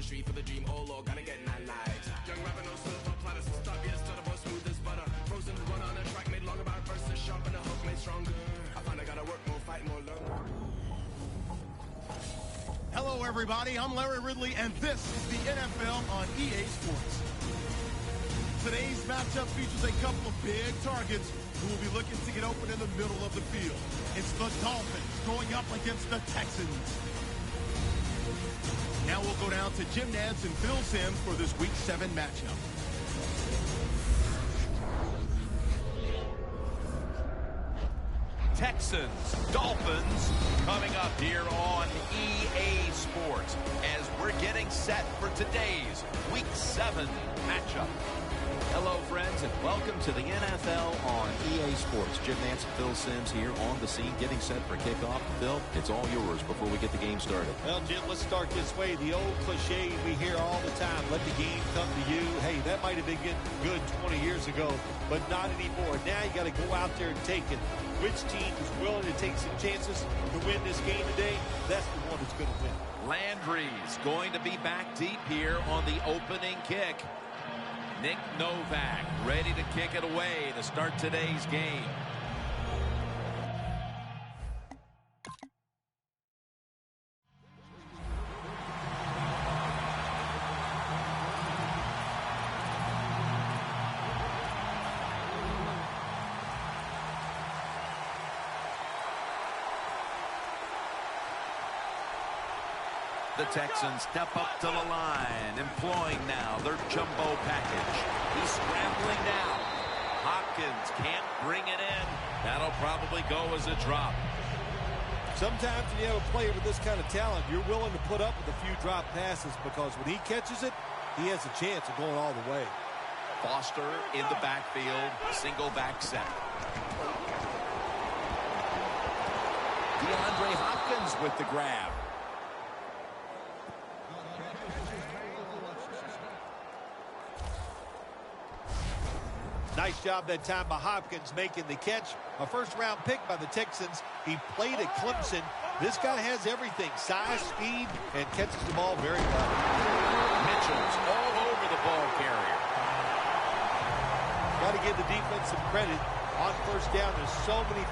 street for the dream. Oh Lord, gotta get 9 lives. Young rapper, no silver platter. Stop, yeah, stutter, boy, smooth as butter. Frozen, run on a track, made longer by verses, sharp and the hook made stronger. I find I gotta work more, fight more, learn more. Hello, everybody. I'm Larry Ridley, and this is the NFL on EA Sports. Today's matchup features a couple of big targets who will be looking to get open in the middle of the field. It's the Dolphins going up against the Texans. Now we'll go down to Jim Nantz and Phil Simms for this Week 7 matchup. Texans, Dolphins, coming up here on EA Sports as we're getting set for today's Week 7 matchup. Hello, friends, and welcome to the NFL on EA Sports. Jim Nantz and Phil Simms here on the scene, getting set for kickoff. Phil, it's all yours before we get the game started. Well, Jim, let's start this way. The old cliche we hear all the time, let the game come to you. Hey, that might have been good 20 years ago, but not anymore. Now you got to go out there and take it. Which team is willing to take some chances to win this game today? That's the one that's going to win. Landry's going to be back deep here on the opening kick. Nick Novak ready to kick it away to start today's game. The Texans step up to the line, employing now their jumbo package. He's scrambling now. Hopkins can't bring it in. That'll probably go as a drop. Sometimes when you have a player with this kind of talent, you're willing to put up with a few drop passes because when he catches it, he has a chance of going all the way. Foster in the backfield, single back set. DeAndre Hopkins with the grab. Nice job that time by Hopkins making the catch. A first-round pick by the Texans. He played at Clemson. This guy has everything, size, speed, and catches the ball very well. Mitchell's all over the ball carrier. Got to give the defense some credit. On first down, there's so many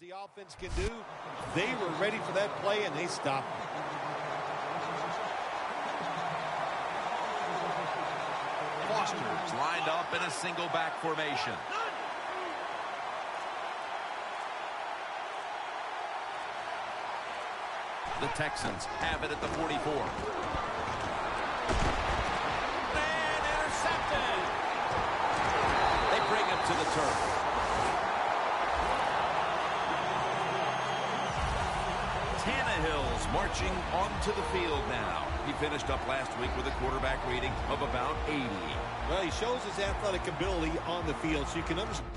the offense can do. They were ready for that play, and they stopped it. Foster's lined up in a single back formation. The Texans have it at the 44. And intercepted. They bring him to the turf. Tannehill's marching onto the field now. He finished up last week with a quarterback rating of about 80. Well, he shows his athletic ability on the field, so you can understand.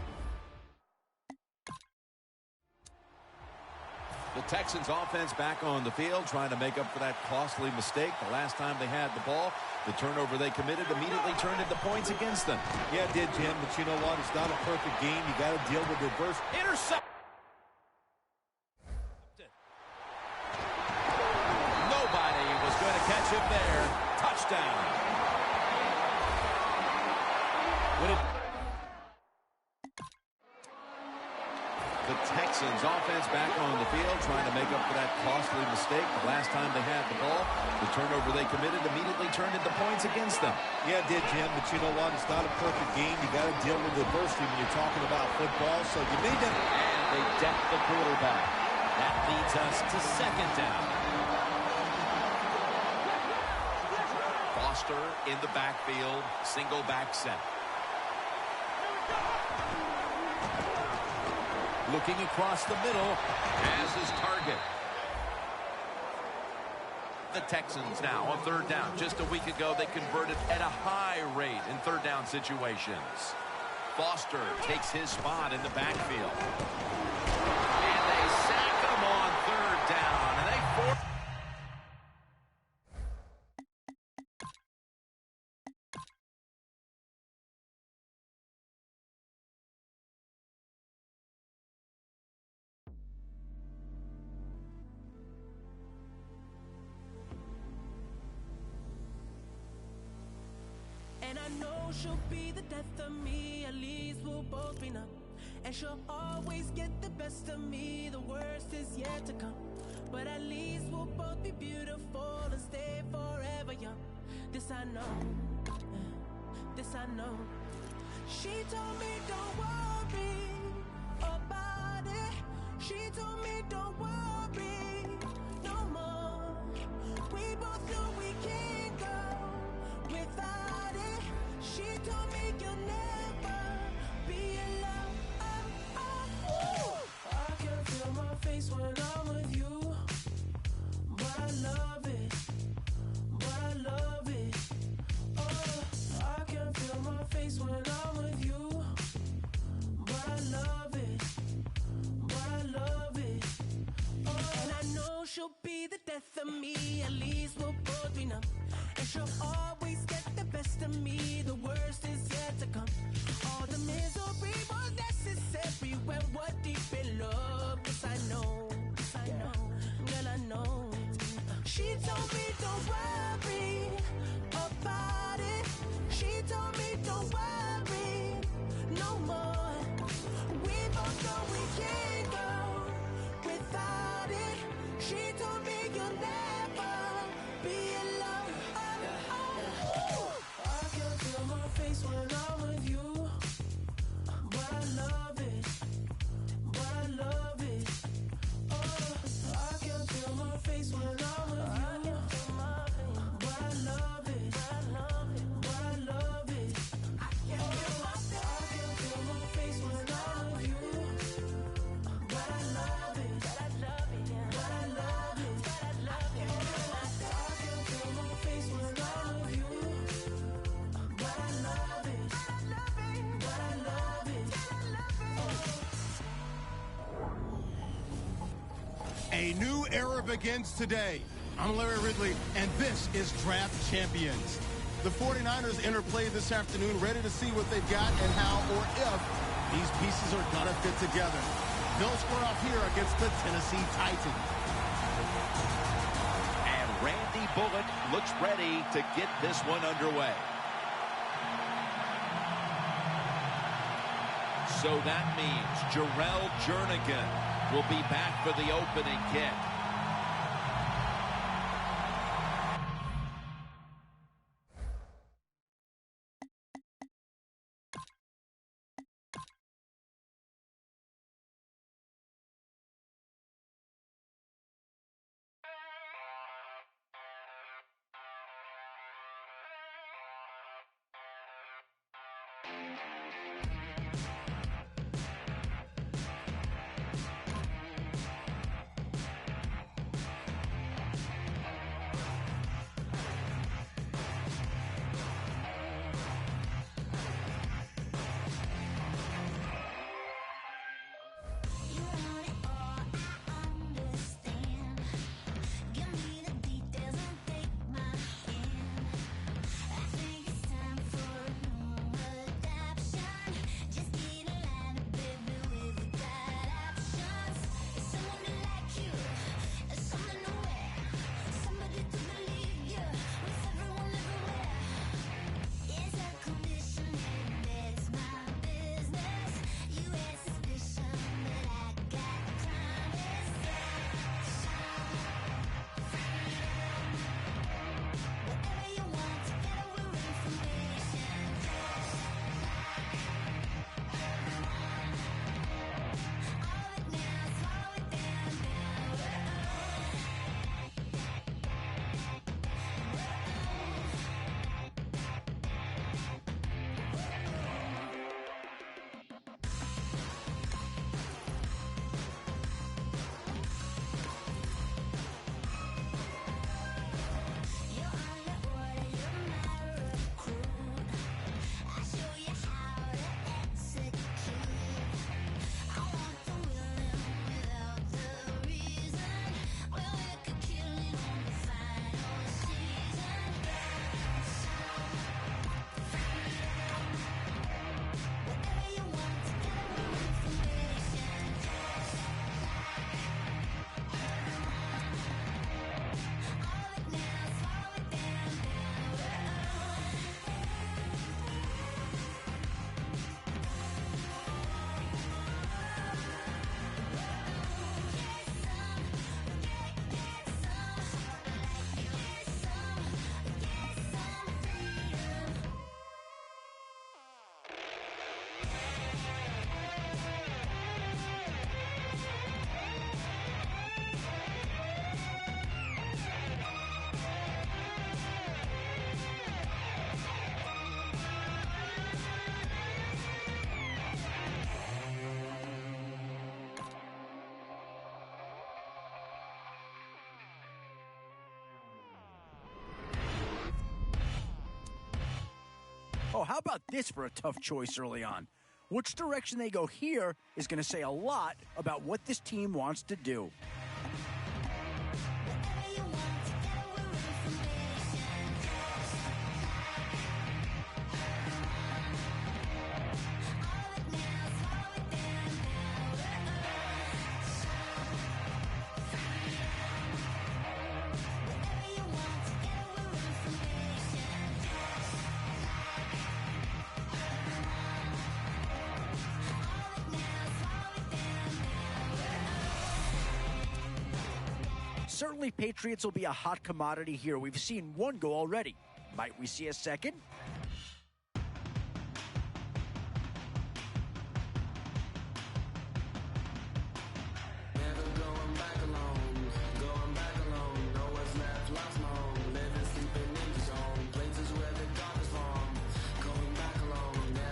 The Texans offense back on the field, trying to make up for that costly mistake. The last time they had the ball, the turnover they committed immediately turned into points against them. Yeah, it did, Jim, but you know what? It's not a perfect game. You got to deal with adversity. Intercept. Nobody was going to catch him there. Touchdown. The Texans offense back on the field, trying to make up for that costly mistake. The last time they had the ball, the turnover they committed immediately turned into points against them. Yeah, it did, Jim, but you know what? It's not a perfect game. You got to deal with adversity when you're talking about football, so you need to... And they deck the quarterback. That leads us to second down. Foster in the backfield, single back set. Looking across the middle as his target. The Texans now on third down. Just a week ago, they converted at a high rate in third down situations. Foster takes his spot in the backfield. And they sack him on third down. And they force... And I know she'll be the death of me, at least we'll both be numb. And she'll always get the best of me, the worst is yet to come. But at least we'll both be beautiful and stay forever young. This I know, this I know. She told me don't worry about it. She told me don't worry no more. We both know we can't go without it. She told me you'll never be alone. I can feel my face when I'm with you, but I love it, but I love it. Oh, I can feel my face when I'm with you, but I love it, but I love it. Oh, and I know she'll be the death of me, at least we'll both be numb. And she'll always get the best of me, the worst is yet to come. All the misery was necessary when we're deep in love. Yes, I know, girl, I know. She told me don't worry about it. She told me don't worry no more. We both know we can't go without it. She told me you'll never be alone. I can feel my face when I'm with you, but I love it, but I love it. Oh, I can feel my face when I'm with you, but I love it, but I love it, but I love it. I can feel my face when I'm with you, but I love it, but I love it, but I love it, but I love it. I can feel my face when I'm with you, but I love it, but I love it. A new era begins today. I'm Larry Ridley, and this is Draft Champions. The 49ers interplay this afternoon, ready to see what they've got and how or if these pieces are going to fit together. They'll square off here against the Tennessee Titans. And Randy Bullock looks ready to get this one underway. So that means Jarrell Jernigan will be back for the opening kick. Oh, how about this for a tough choice early on? Which direction they go here is going to say a lot about what this team wants to do. Certainly, Patriots will be a hot commodity here. We've seen one go already. Might we see a second?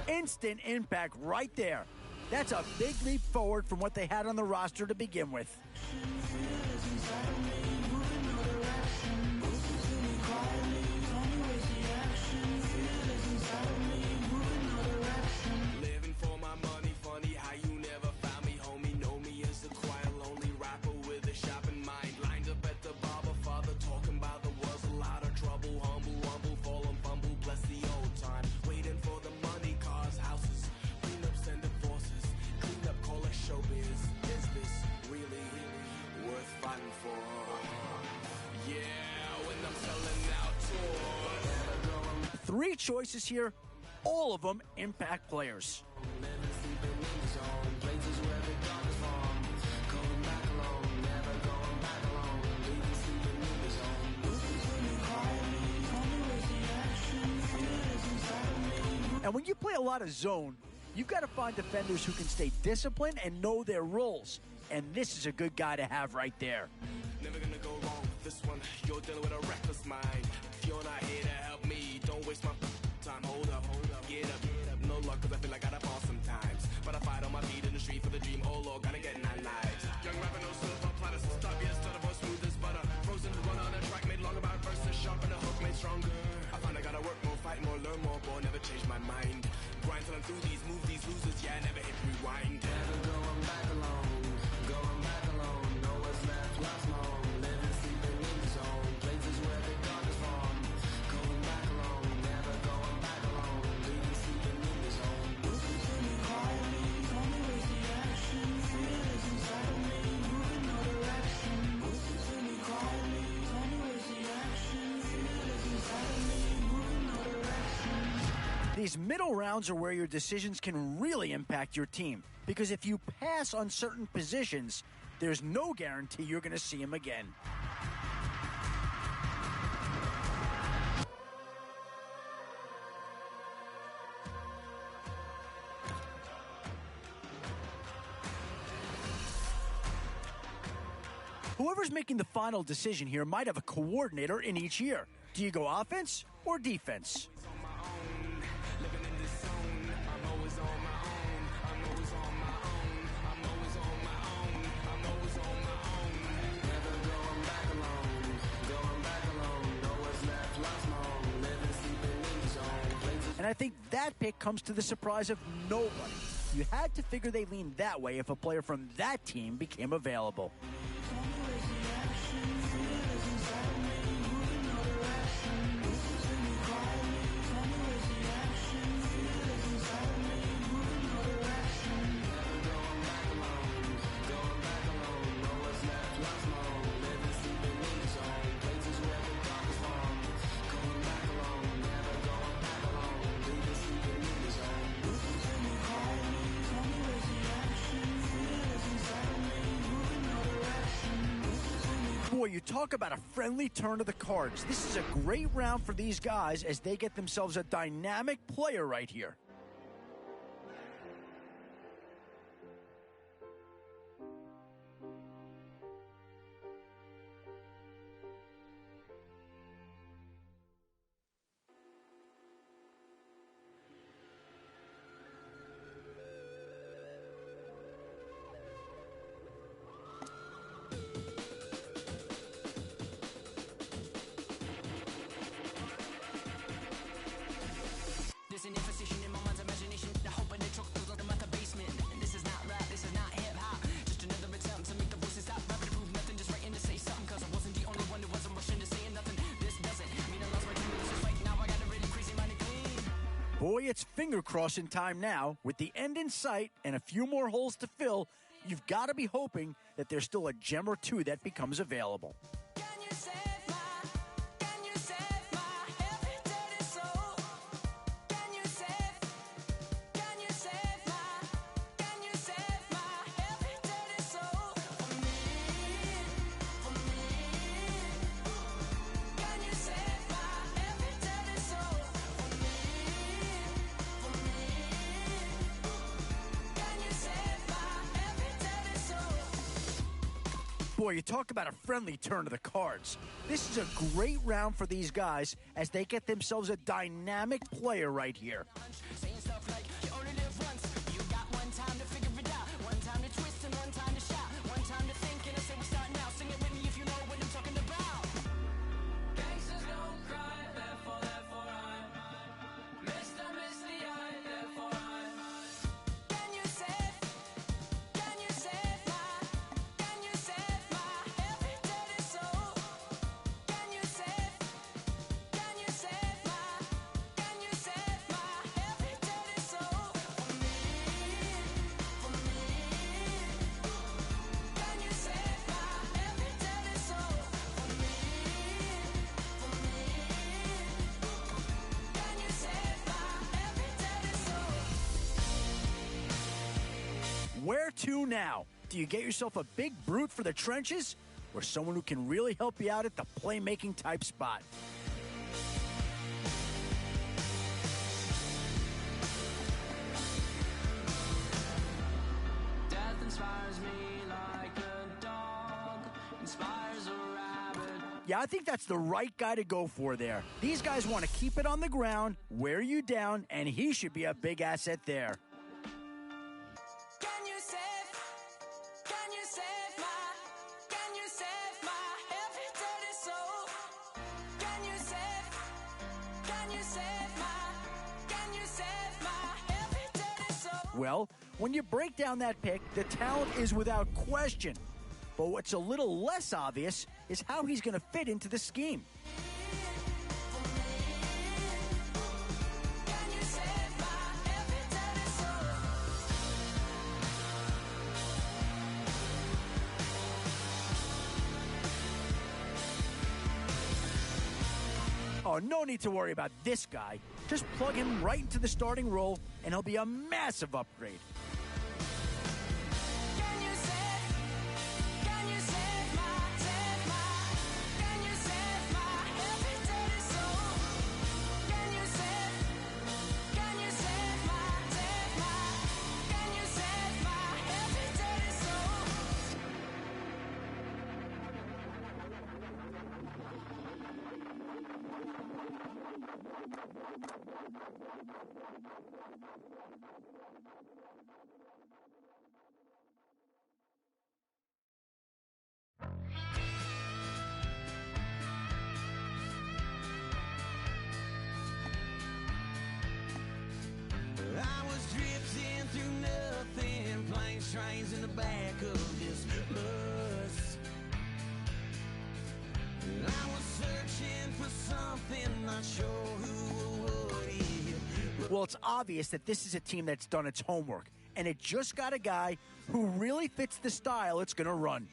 Instant impact right there. That's a big leap forward from what they had on the roster to begin with. Living for my money, funny how you never found me, homie. Know me as a quiet, lonely rapper with a shopping mind. Lined up at the barber, father talking about the world's a lot of trouble. Humble, fall and fumble, bless the old time. Waiting for the money, cars, houses, prenups and divorces. Clean up, call it showbiz. Is this really worth fighting for? Yeah, when I'm selling out tours. 3 choices here, all of them impact players. And when you play a lot of zone, you've got to find defenders who can stay disciplined and know their roles. And this is a good guy to have right there. Never gonna go wrong with this one. You're dealing with a reckless mind. If you're not here to help me, don't waste my time. Hold up. Get up. No luck, cause I feel like I gotta fall sometimes. But I fight on my feet in the street for the dream. Oh Lord, gotta get 9 lives. Young rapper, no silver platter. Stop, yes, stutter, voice smooth as butter. Frozen run on the track, made longer by verses. Sharp and the hook made stronger. I find I gotta work more, fight more, learn more, boy, never change my mind. Grind till I'm through these, move these losers, yeah, never hit rewind. Never going back alone. Going back alone. Know what's left, lost my own. Living, sleeping in the zone. Places where the dark is from. Going back alone. Never going back alone. Living, sleeping in the zone. Listen to me quietly. Only waste the action. Feel it inside of me. Moving no direction. Listen to me quietly. Only waste the action. Feel it inside of me. Moving no direction. These middle rounds are where your decisions can really impact your team. Because if you pass on certain positions, there's no guarantee you're going to see him again. Whoever's making the final decision here might have a coordinator in each year. Do you go offense or defense? And I think that pick comes to the surprise of nobody. You had to figure they leaned that way if a player from that team became available. Boy, you talk about a friendly turn of the cards. This is a great round for these guys as they get themselves a dynamic player right here. There's an imposition in my mind's imagination. I hope I truck through like I'm at the basement. And this is not rap, this is not hip-hop. Just another attempt to make the voices stop. Rapping to prove nothing, just writing to say something. Cause I wasn't the only one who wasn't rushing to saying nothing. This doesn't mean I lost my dream. This is right now, I got a really crazy mind to clean. Boy, it's finger crossing time now. With the end in sight and a few more holes to fill, you've got to be hoping that there's still a gem or two that becomes available. Boy, you talk about a friendly turn of the cards. This is a great round for these guys as they get themselves a dynamic player right here. Saying stuff like, you only live once. You got one time to figure it out. One time to twist and one time to shout. One time to think and I say we start now. Sing it with me if you know what I'm talking about. Gangsters don't cry, therefore I'm Mr. Misty Eye, therefore I'm Can you save my every dirty soul? Can you save my every dirty soul? For me. Can you save my every dirty soul? For me. Can you save my every dirty soul? Where to now? Do you get yourself a big brute for the trenches or someone who can really help you out at the playmaking type spot? Yeah, I think that's the right guy to go for there. These guys want to keep it on the ground, wear you down, and he should be a big asset there. Can you save my every dirty soul? Can you save my every dirty soul? Well, when you break down that pick, the talent is without question. But what's a little less obvious is how he's going to fit into the scheme. Can you save my every dirty soul? Oh, no need to worry about this guy. Just plug him right into the starting role, and he'll be a massive upgrade. Can you save my every dirty soul? Can you save my every dirty soul? I was drifting through nothing, planes, trains in the back of this bus. I was searching for something, not sure who or what it. Well, it's obvious that this is a team that's done its homework, and it just got a guy who really fits the style it's going to run.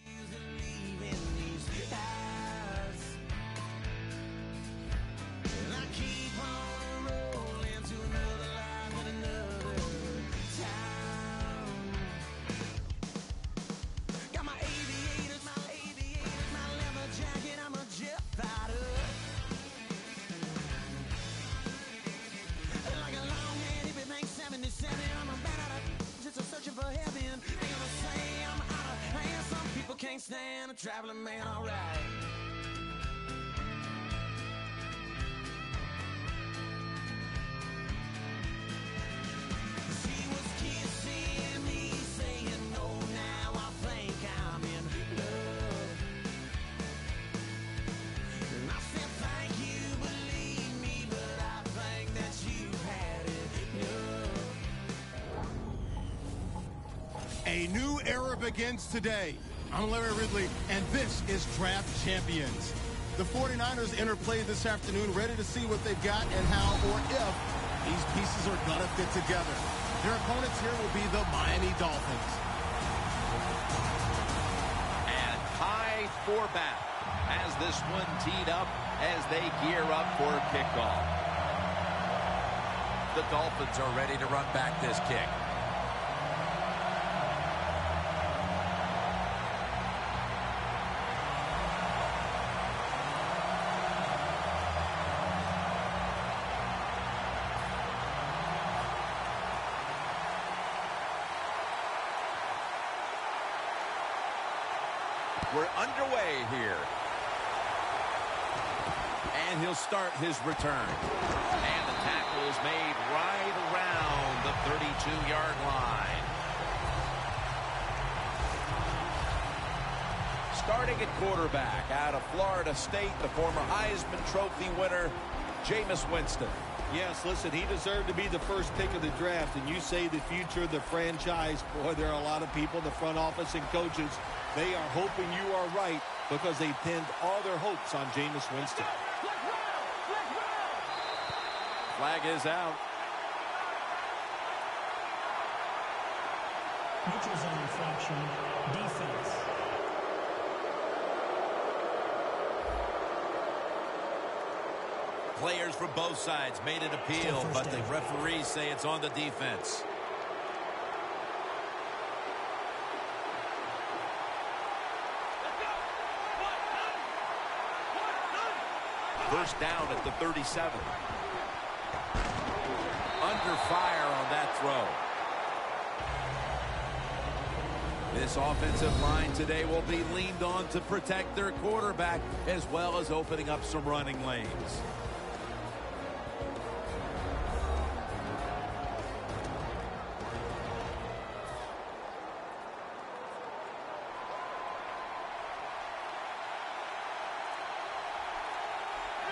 Can't stand a traveling man, all right. She was kissing me, saying no, now I think I'm in love. And I said thank you, believe me, but I think that you've had enough. A new era begins today. I'm Larry Ridley, and this is Draft Champions. The 49ers interplay this afternoon, ready to see what they've got and how or if these pieces are going to fit together. Their opponents here will be the Miami Dolphins. And high for bat as this one teed up as they gear up for kickoff. The Dolphins are ready to run back this kick. We're underway here. And he'll start his return. And the tackle is made right around the 32-yard line. Starting at quarterback out of Florida State, the former Heisman Trophy winner, Jameis Winston. Yes, listen, he deserved to be the first pick of the draft, and you say the future of the franchise. Boy, there are a lot of people in the front office and coaches. They are hoping you are right because they pinned all their hopes on Jameis Winston. Flag is out. Neutral zone infraction, defense. Players from both sides made an appeal, but the referees say it's on the defense. First down at the 37. Under fire on that throw. This offensive line today will be leaned on to protect their quarterback as well as opening up some running lanes.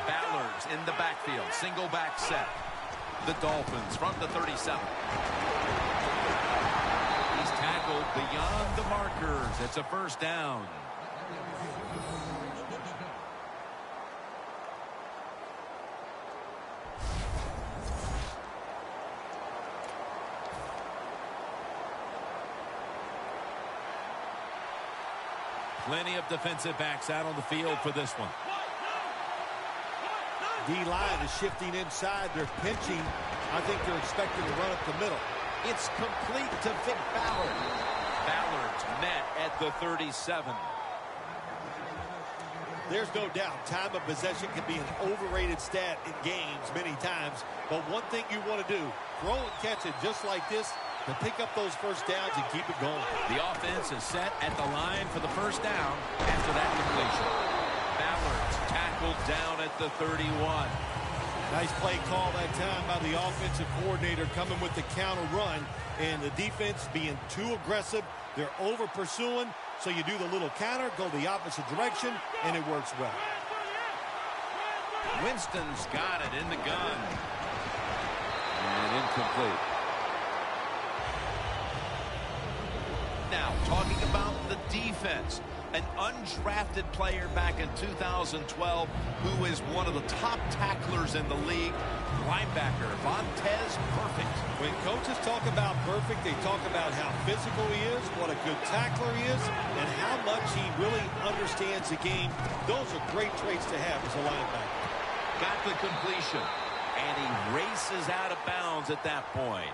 Ballard's in the backfield, single back set. The Dolphins from the 37. He's tackled beyond the markers. It's a first down. Plenty of defensive backs out on the field for this one. D-line is shifting inside. They're pinching. I think they're expecting to run up the middle. It's complete to Vic Ballard. Ballard's met at the 37. There's no doubt time of possession can be an overrated stat in games many times. But one thing you want to do, throw and catch it just like this to pick up those first downs and keep it going. The offense is set at the line for the first down after that completion. Ballard's tackled down at the 31. Nice play call that time by the offensive coordinator coming with the counter run. And the defense being too aggressive. They're over pursuing. So you do the little counter, go the opposite direction, and it works well. Winston's got it in the gun. And incomplete. Now, talking about the defense. An undrafted player back in 2012 who is one of the top tacklers in the league. Linebacker Vontaze Burfict. When coaches talk about Burfict, they talk about how physical he is, what a good tackler he is, and how much he really understands the game. Those are great traits to have as a linebacker. Got the completion, and he races out of bounds at that point.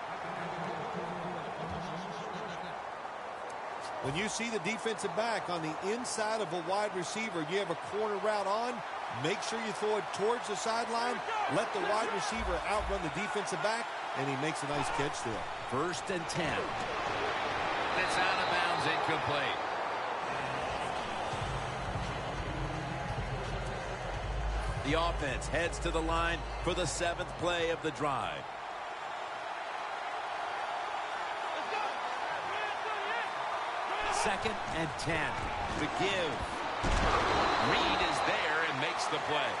When you see the defensive back on the inside of a wide receiver, you have a corner route on, make sure you throw it towards the sideline, let the wide receiver outrun the defensive back, and he makes a nice catch there. 1st and 10. It's out of bounds, incomplete. The offense heads to the line for the 7th play of the drive. Second and 10. To give. Reed is there and makes the play.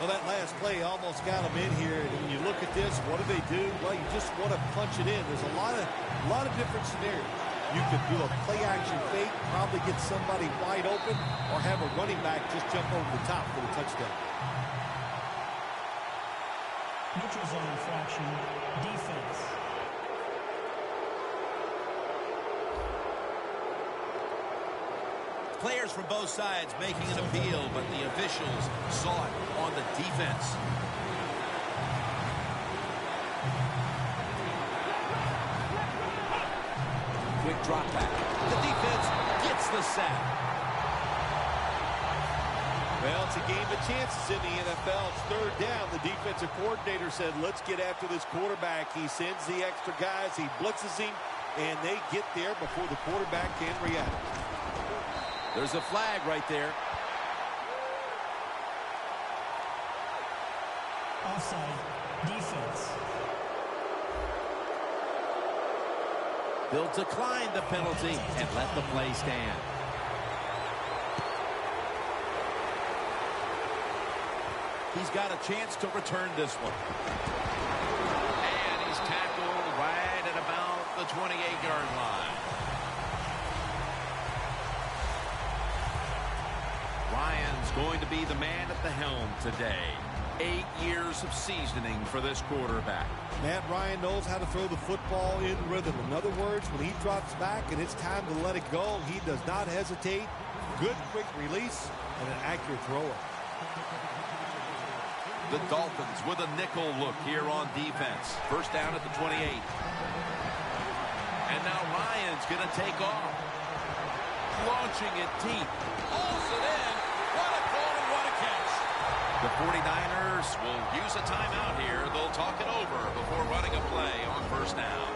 Well, that last play almost got him in here. And when you look at this, what do they do? Well, you just want to punch it in. There's a lot of different scenarios. You could do a play-action fake, probably get somebody wide open, or have a running back just jump over the top for the touchdown. Neutral zone infraction, defense. Players from both sides making an appeal, but the officials saw it on the defense. Quick drop back. The defense gets the sack. Well, it's a game of chances in the NFL. It's 3rd down. The defensive coordinator said, let's get after this quarterback. He sends the extra guys. He blitzes him, and they get there before the quarterback can react. There's a flag right there. Offside, defense. They'll decline the penalty and let the play stand. He's got a chance to return this one. And he's tackled right at about the 28-yard line. Ryan's going to be the man at the helm today. 8 years of seasoning for this quarterback. Matt Ryan knows how to throw the football in rhythm. In other words, when he drops back and it's time to let it go, he does not hesitate. Good quick release and an accurate thrower. The Dolphins with a nickel look here on defense. 1st down at the 28. And now Ryan's going to take off. Launching it deep. Pulls it in. What a goal and what a catch. The 49ers will use a timeout here. They'll talk it over before running a play on 1st down.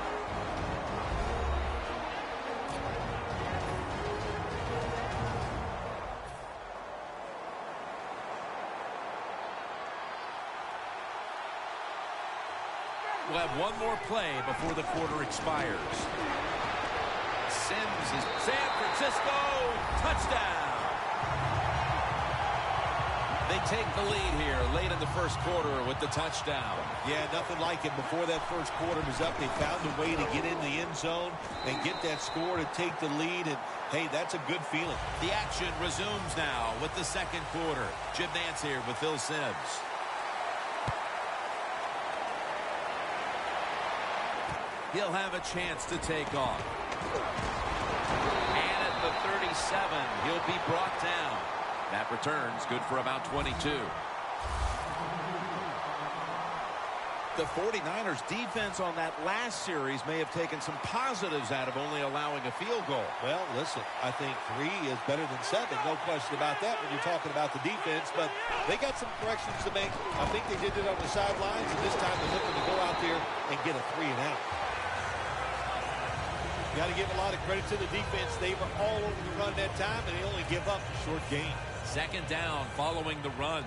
We'll have one more play before the quarter expires. Sims is San Francisco. Touchdown. They take the lead here late in the first quarter with the touchdown. Yeah, nothing like it. Before that first quarter was up, they found a way to get in the end zone and get that score to take the lead. And, hey, that's a good feeling. The action resumes now with the second quarter. Jim Nantz here with Phil Simms. He'll have a chance to take off. And at the 37, he'll be brought down. That return's good for about 22. The 49ers defense on that last series may have taken some positives out of only allowing a field goal. Well, listen, I think 3 is better than 7. No question about that when you're talking about the defense. But they got some corrections to make. I think they did it on the sidelines. And this time they're looking to go out there and get a 3 and out. You got to give a lot of credit to the defense. They were all over the run that time, and they only give up a short gain. Second down following the run.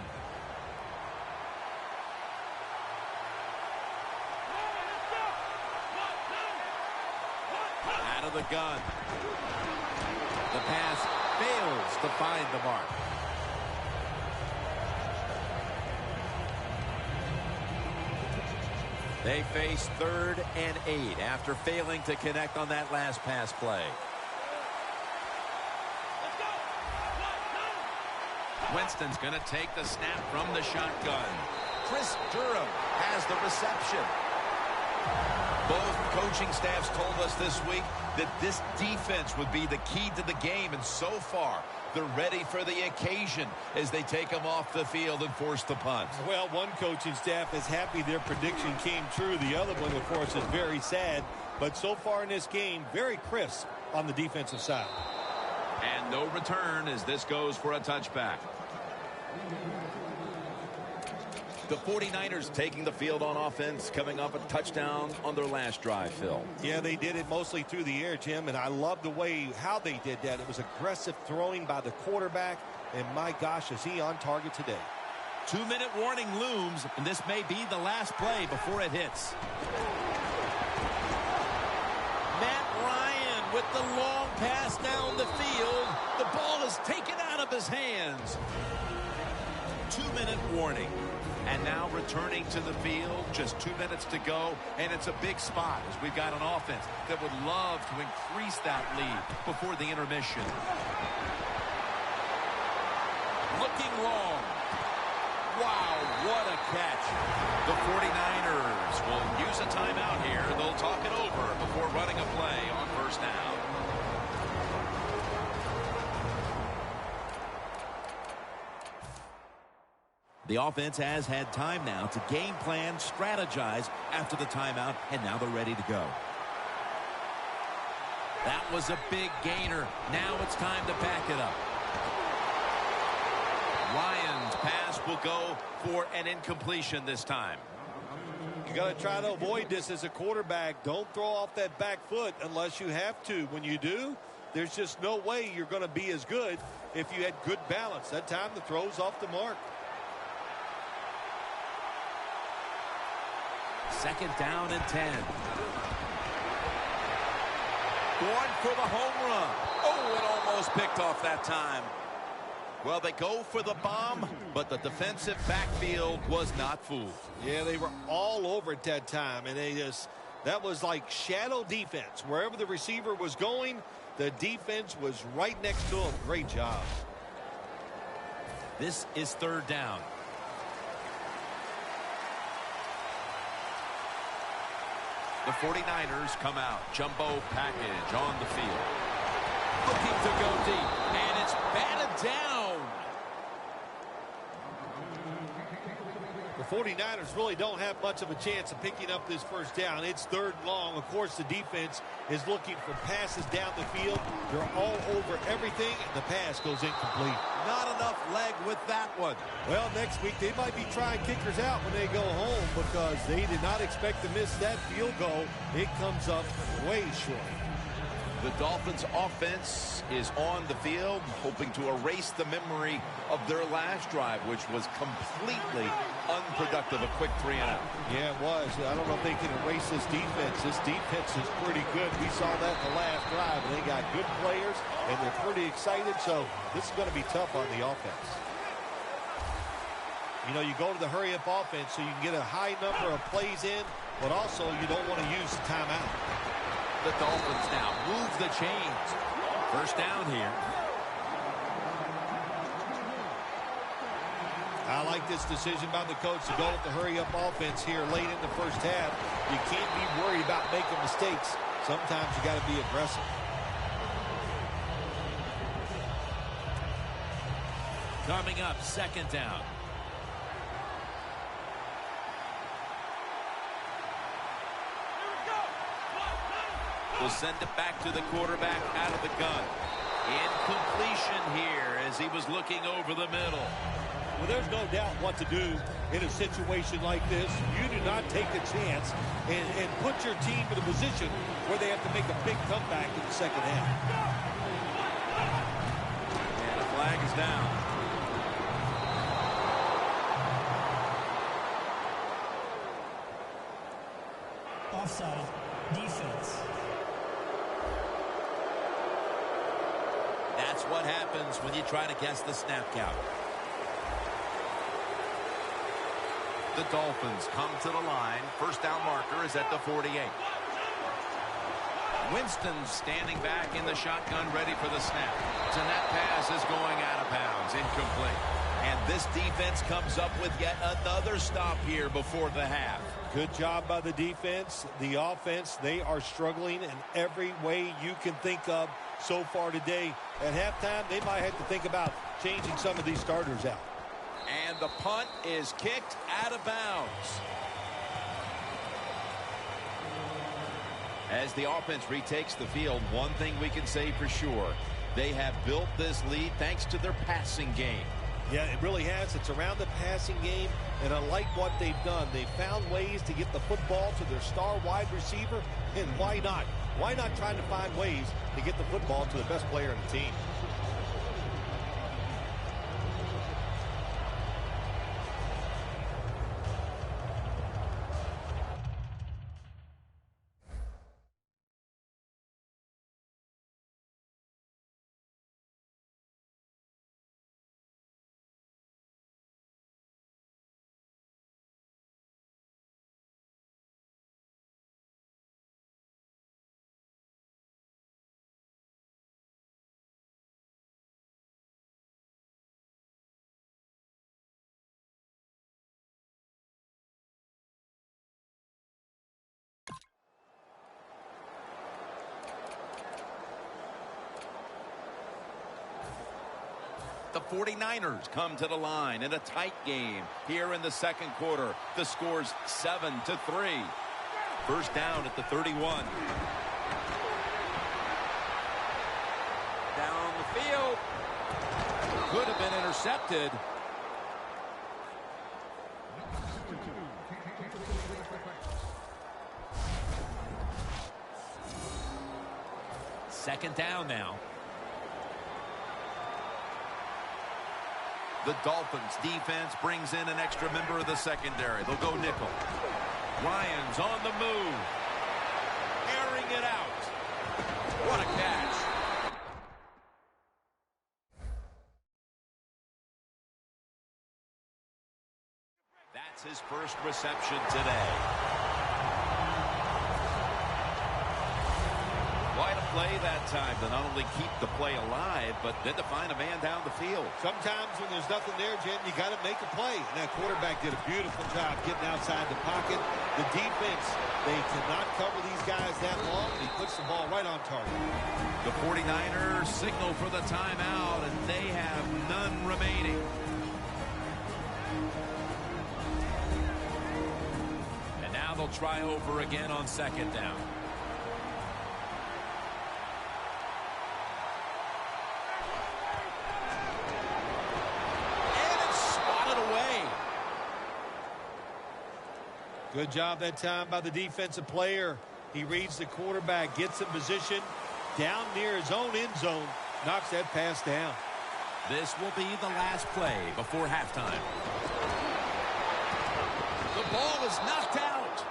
Out of the gun. The pass fails to find the mark. They face 3rd and 8 after failing to connect on that last pass play. Winston's going to take the snap from the shotgun. Chris Durham has the reception. Both coaching staffs told us this week that this defense would be the key to the game, and so far they're ready for the occasion as they take them off the field and force the punt. Well, one coaching staff is happy their prediction came true. The other one, of course, is very sad. But so far in this game, very crisp on the defensive side. And no return as this goes for a touchback. The 49ers taking the field on offense, coming up a touchdown on their last drive, Phil. Yeah, they did it mostly through the air, Jim, and I love the way how they did that. It was aggressive throwing by the quarterback, and my gosh, is he on target today. 2-minute warning looms, and this may be the last play before it hits. Matt Ryan with the long pass down the field. The ball is taken out of his hands. 2-minute warning. And now returning to the field, just 2 minutes to go, and it's a big spot as we've got an offense that would love to increase that lead before the intermission. Looking long. Wow, what a catch. The 49ers will use a timeout here. They'll talk it over before running a play on first down. The offense has had time now to game plan, strategize after the timeout, and now they're ready to go. That was a big gainer. Now it's time to pack it up. Ryan's pass will go for an incompletion this time. You got to try to avoid this as a quarterback. Don't throw off that back foot unless you have to. When you do, there's just no way you're going to be as good if you had good balance. That time the throw's off the mark. Second down and 10. Going for the home run. Oh, it almost picked off that time. Well, they go for the bomb, but the defensive backfield was not fooled. Yeah, they were all over at that time, and that was like shadow defense. Wherever the receiver was going, the defense was right next to him. Great job. This is third down. The 49ers come out. Jumbo package on the field. Looking to go deep, and it's batted down. The 49ers really don't have much of a chance of picking up this first down. It's third and long. Of course, the defense is looking for passes down the field. They're all over everything, and the pass goes incomplete. Not enough leg with that one. Well, next week they might be trying kickers out when they go home because they did not expect to miss that field goal. It comes up way short. The Dolphins offense is on the field, hoping to erase the memory of their last drive, which was completely unproductive. A quick 3 and out. Yeah, it was. I don't know if they can erase this defense. This defense is pretty good. We saw that in the last drive. And they got good players, and they're pretty excited. So this is going to be tough on the offense. You know, you go to the hurry-up offense so you can get a high number of plays in, but also you don't want to use the timeout. The Dolphins now move the chains. First down here. I like this decision by the coach to go with the hurry-up offense here late in the first half. You can't be worried about making mistakes. Sometimes you got to be aggressive. Coming up, second down. Will send it back to the quarterback out of the gun. Incompletion here as he was looking over the middle. Well, there's no doubt what to do in a situation like this. You do not take the chance and put your team in a position where they have to make a big comeback in the second half. And a flag is down. Offside. Defense. That's what happens when you try to guess the snap count. The Dolphins come to the line. First down marker is at the 48. Winston standing back in the shotgun, ready for the snap. And that pass is going out of bounds, incomplete. And this defense comes up with yet another stop here before the half. Good job by the defense. The offense, they are struggling in every way you can think of so far today. At halftime, they might have to think about changing some of these starters out. And the punt is kicked out of bounds. As the offense retakes the field, one thing we can say for sure, they have built this lead thanks to their passing game. Yeah, it really has. It's around the passing game, and I like what they've done. They've found ways to get the football to their star wide receiver, and why not? Why not trying to find ways to get the football to the best player on the team? The 49ers come to the line in a tight game here in the second quarter. The score's 7-3. First down at the 31. Down the field. Could have been intercepted. Second down now. The Dolphins defense brings in an extra member of the secondary. They'll go nickel. Ryan's on the move. Airing it out. What a catch. That's his first reception today. Quite a play that time to not only keep the play alive, but then to find a man down the field. Sometimes when there's nothing there, Jen, you got to make a play. And that quarterback did a beautiful job getting outside the pocket. The defense, they cannot cover these guys that long. He puts the ball right on target. The 49ers signal for the timeout, and they have none remaining. And now they'll try over again on second down. Good job that time by the defensive player. He reads the quarterback, gets in position, down near his own end zone. Knocks that pass down. This will be the last play before halftime. The ball is knocked out.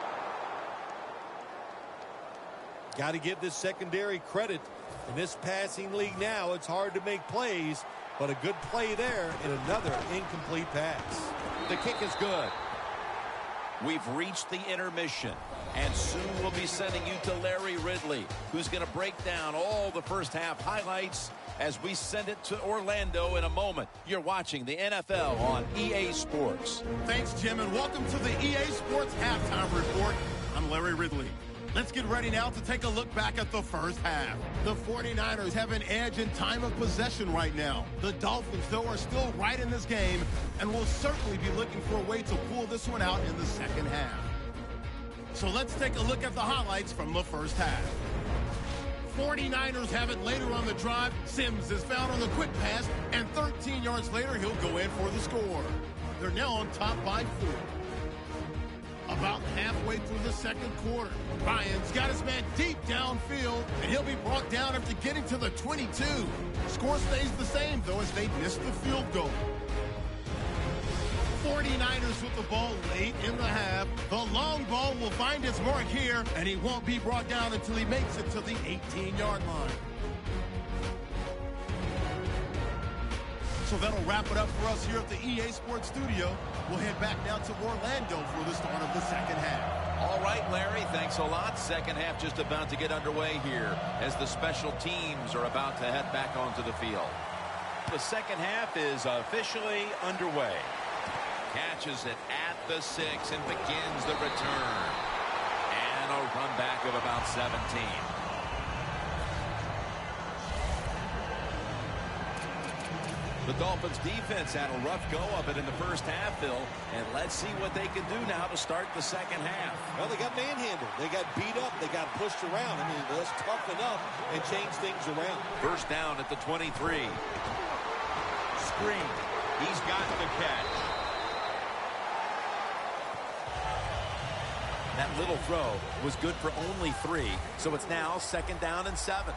Got to give this secondary credit. In this passing league now, it's hard to make plays, but a good play there and another incomplete pass. The kick is good. We've reached the intermission, and soon we'll be sending you to Larry Ridley, who's going to break down all the first half highlights as we send it to Orlando in a moment. You're watching the NFL on EA Sports. Thanks, Jim, and welcome to the EA Sports Halftime Report. I'm Larry Ridley. Let's get ready now to take a look back at the first half. The 49ers have an edge in time of possession right now. The Dolphins, though, are still right in this game and will certainly be looking for a way to pull this one out in the second half. So let's take a look at the highlights from the first half. 49ers have it later on the drive. Sims is found on the quick pass, and 13 yards later, he'll go in for the score. They're now on top by 4. About halfway through the second quarter, Ryan's got his man deep downfield, and he'll be brought down after getting to the 22. Score stays the same, though, as they missed the field goal. 49ers with the ball late in the half. The long ball will find its mark here, and he won't be brought down until he makes it to the 18-yard line. So that'll wrap it up for us here at the EA Sports Studio. We'll head back now to Orlando for the start of the second half. All right, Larry, thanks a lot. Second half just about to get underway here as the special teams are about to head back onto the field. The second half is officially underway. Catches it at the 6 and begins the return. And a run back of about 17. The Dolphins defense had a rough go of it in the first half, Phil, and let's see what they can do now to start the second half. Well, they got manhandled. They got beat up. They got pushed around. I mean, let's toughen up and change things around. First down at the 23. Screen. He's got the catch. That little throw was good for only 3, so it's now second down and 7.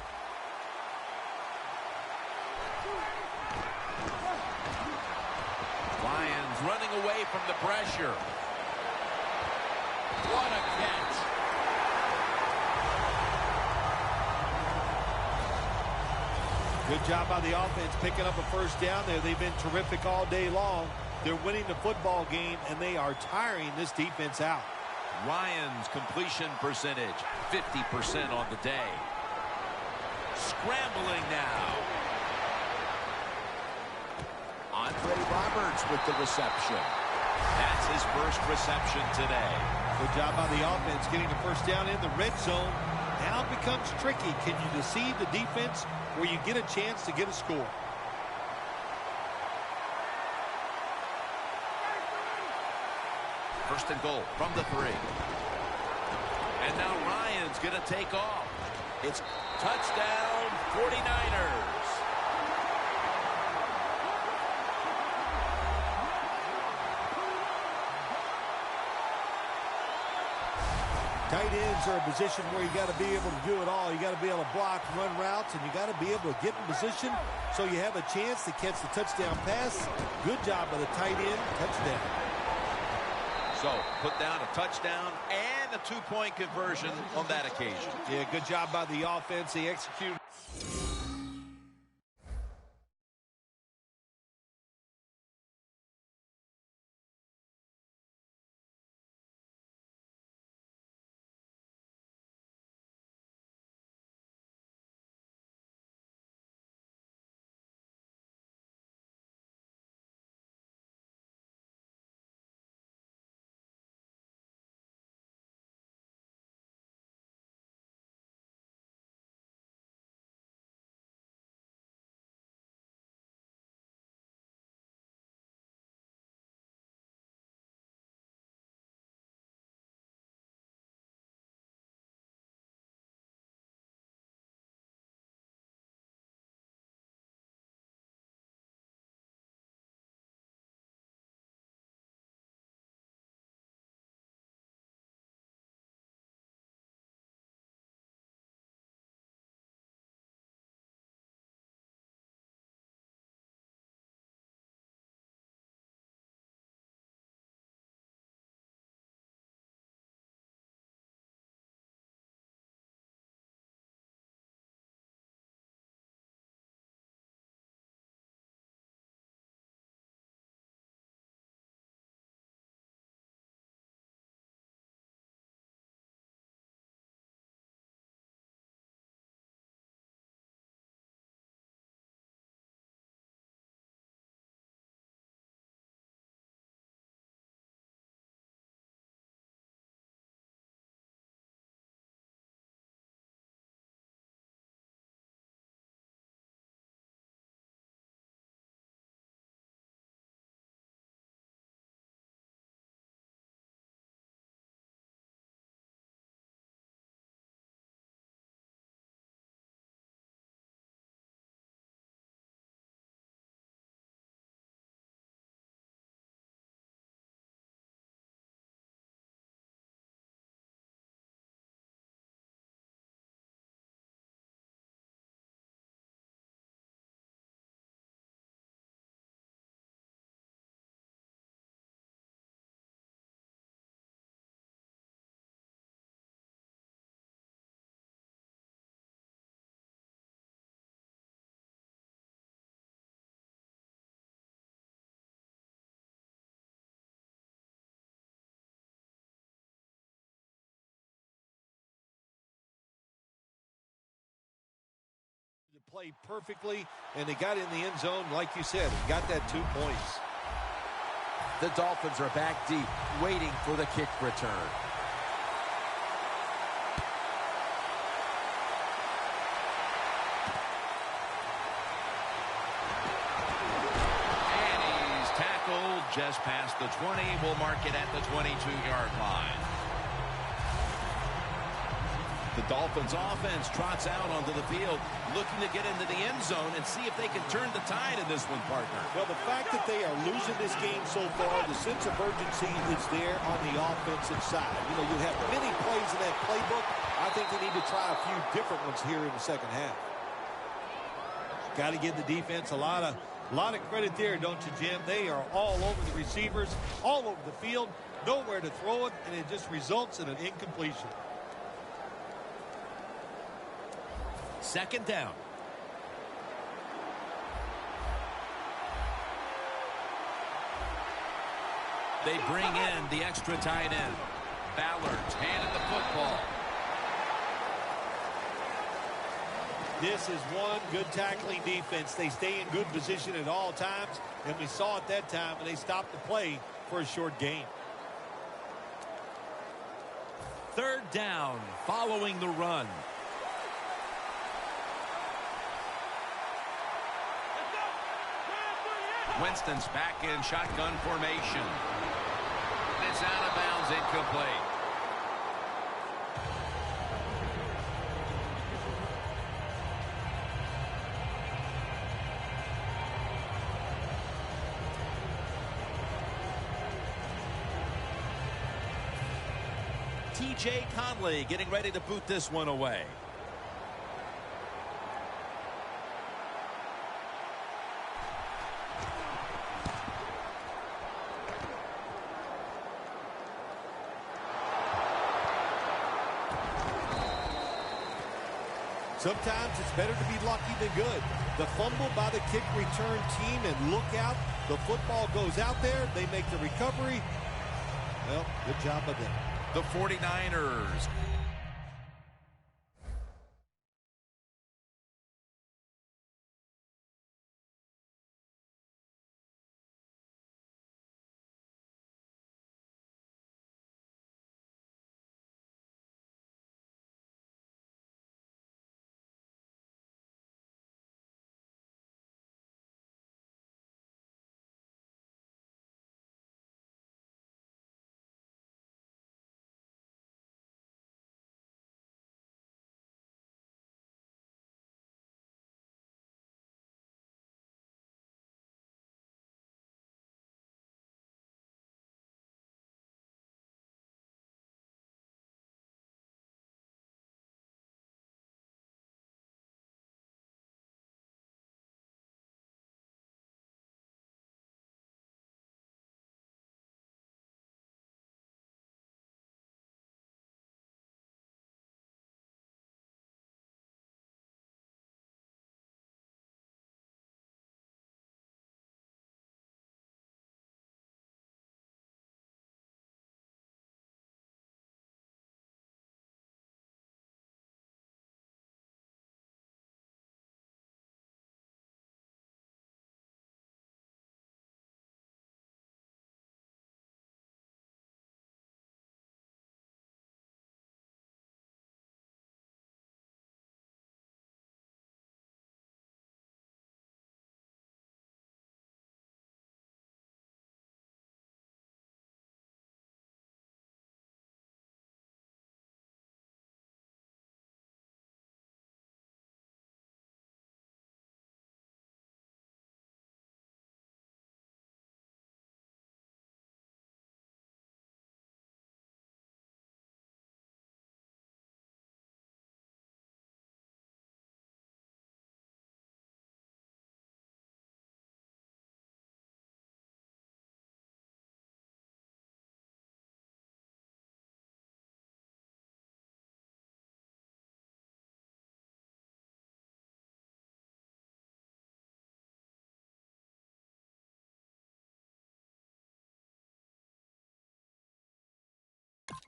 Lions running away from the pressure. What a catch. Good job by the offense picking up a first down there. They've been terrific all day long. They're winning the football game, and they are tiring this defense out. Ryan's completion percentage, 50% on the day. Scrambling now. Andre Roberts with the reception. That's his first reception today. Good job by the offense getting the first down in the red zone. Now it becomes tricky. Can you deceive the defense where you get a chance to get a score? First and goal from the 3. And now Ryan's going to take off. It's touchdown 49ers. Tight ends are a position where you got to be able to do it all. You got to be able to block, run routes, and you got to be able to get in position so you have a chance to catch the touchdown pass. Good job by the tight end. Touchdown. So, put down a touchdown and a 2-point conversion on that occasion. Yeah, good job by the offense. They executed. play perfectly, and they got in the end zone, like you said, and got that 2 points. The Dolphins are back deep, waiting for the kick return. Just past the 20. We'll mark it at the 22-yard line. The Dolphins offense trots out onto the field, looking to get into the end zone and see if they can turn the tide in this one, partner. Well, the fact that they are losing this game so far, the sense of urgency is there on the offensive side. You know, you have many plays in that playbook. I think they need to try a few different ones here in the second half. Got to give the defense a lot of credit there, don't you, Jim? They are all over the receivers, all over the field, nowhere to throw it, and it just results in an incompletion. Second down. They bring in the extra tight end. Ballard's handed the football. This is one good tackling defense. They stay in good position at all times, and we saw it that time, and they stopped the play for a short gain. Third down, following the run. Winston's back in shotgun formation. It's out of bounds, incomplete. T.J. Conley getting ready to boot this one away. Sometimes it's better to be lucky than good. The fumble by the kick return team, and look out, the football goes out there, they make the recovery. Well, good job of them. The 49ers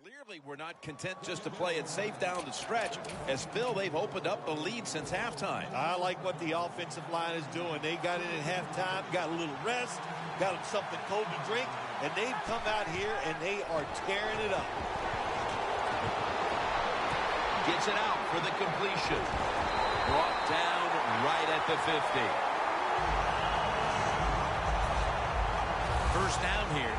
Clearly, we're not content just to play it safe down the stretch. As Phil, they've opened up the lead since halftime. I like what the offensive line is doing. They got in at halftime, got a little rest, got them something cold to drink, and they've come out here and they are tearing it up. Gets it out for the completion. Brought down right at the 50. First down here.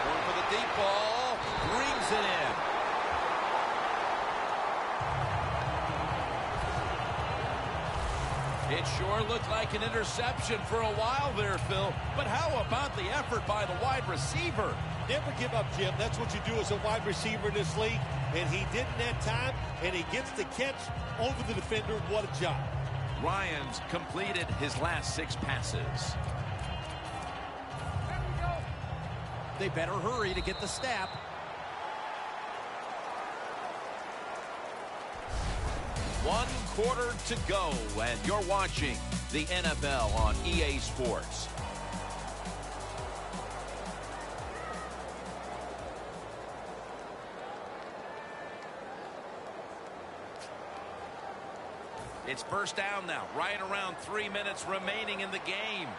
Going for the deep ball. Brings it in. It sure looked like an interception for a while there, Phil. But how about the effort by the wide receiver? Never give up, Jim. That's what you do as a wide receiver in this league. And he didn't that time, and he gets the catch over the defender. What a job. Ryans completed his last 6 passes. They better hurry to get the snap. One quarter to go, and you're watching the NFL on EA Sports. It's first down now, right around 3 minutes remaining in the game.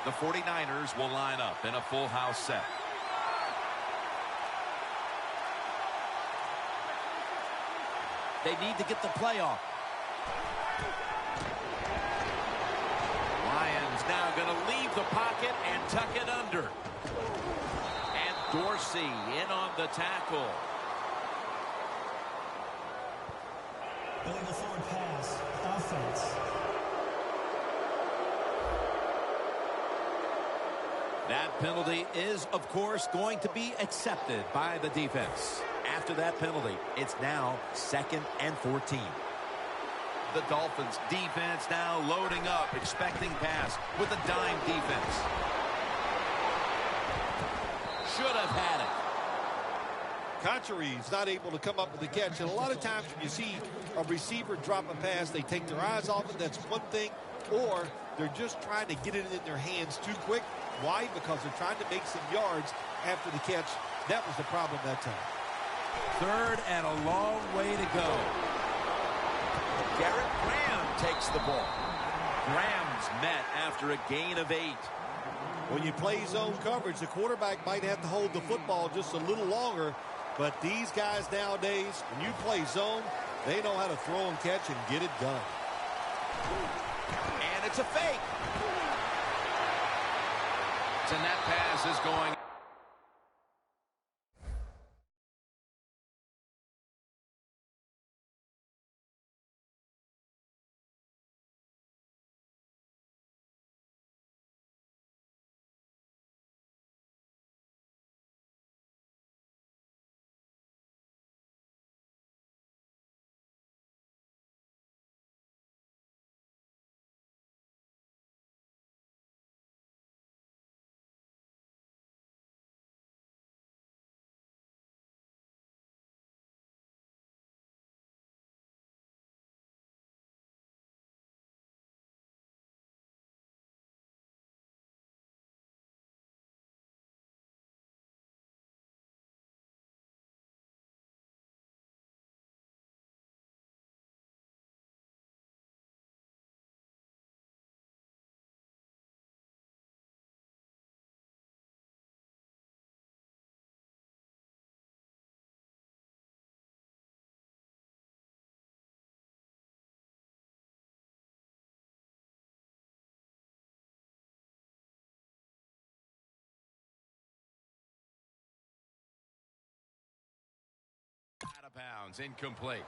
The 49ers will line up in a full house set. They need to get the play off. Lions now going to leave the pocket and tuck it under. And Dorsey in on the tackle. Illegal forward pass. Offense. That penalty is, of course, going to be accepted by the defense. After that penalty, it's now 2nd and 14. The Dolphins defense now loading up, expecting pass with a dime defense. Should have had it. Conchery's not able to come up with the catch. And a lot of times when you see a receiver drop a pass, they take their eyes off it. That's one thing. Or they're just trying to get it in their hands too quick. Why? Because they're trying to make some yards after the catch. That was the problem that time. 3rd and a long way to go. Garrett Graham takes the ball. Graham's met after a gain of 8. When you play zone coverage, the quarterback might have to hold the football just a little longer. But these guys nowadays, when you play zone, they know how to throw and catch and get it done. And it's a fake. And that pass is going out of bounds, incomplete.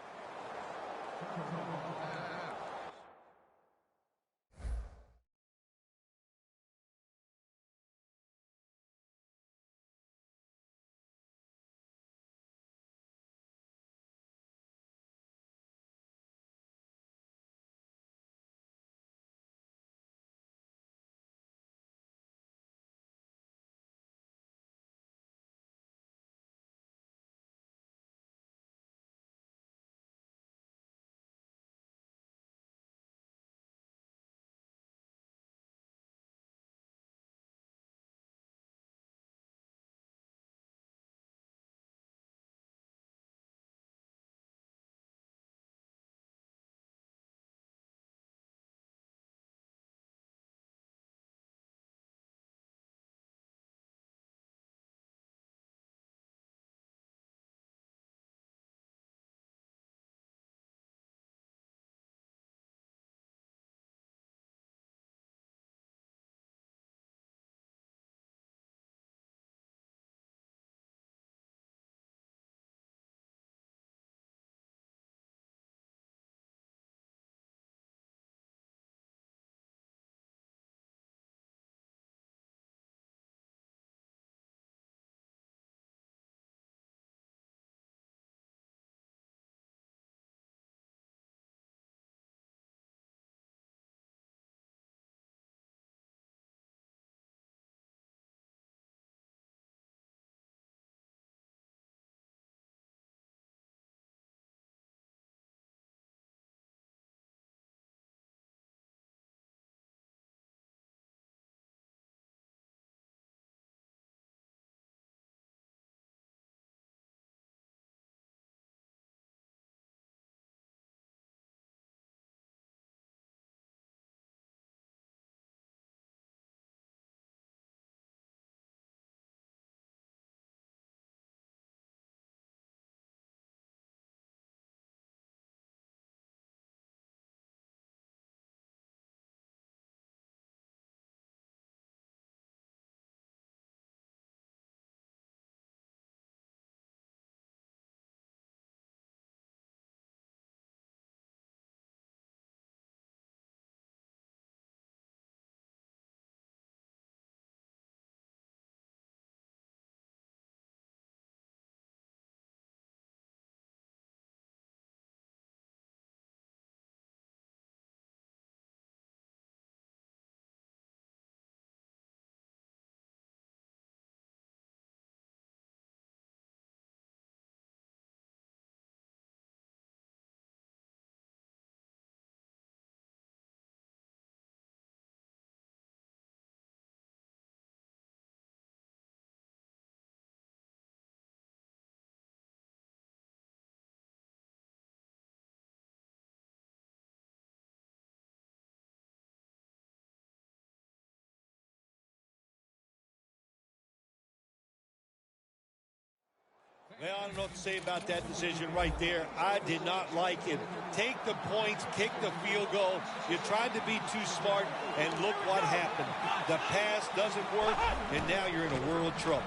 Well, I don't know what to say about that decision right there. I did not like it. Take the points, kick the field goal. You tried to be too smart, and look what happened. The pass doesn't work, and now you're in a world of trouble.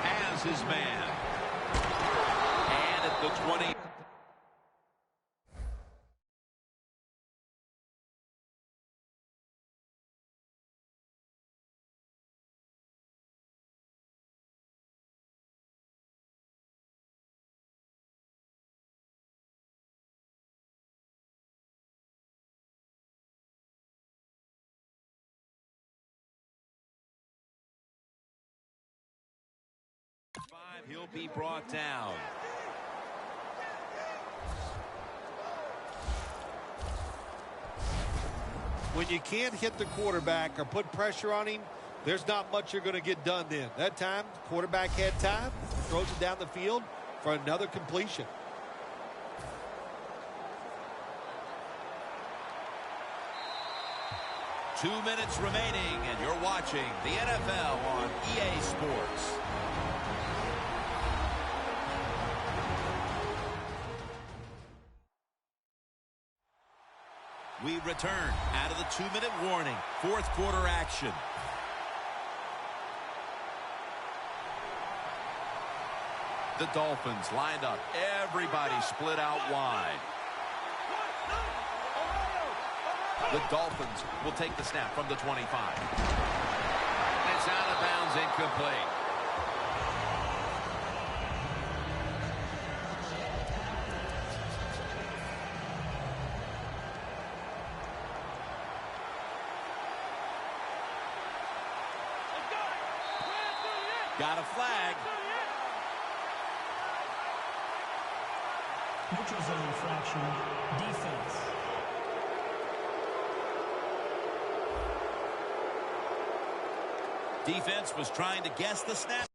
Has his man. And at the 20. He'll be brought down. When you can't hit the quarterback or put pressure on him, there's not much you're going to get done then. That time, the quarterback had time, throws it down the field for another completion. Two minutes remaining, and you're watching the NFL on EA Sports. We return out of the 2-minute warning. Fourth quarter action. The Dolphins lined up. Everybody split out wide. The Dolphins will take the snap from the 25. It's out of bounds, incomplete. Got a flag. Neutral zone infraction. Defense. Defense was trying to guess the snap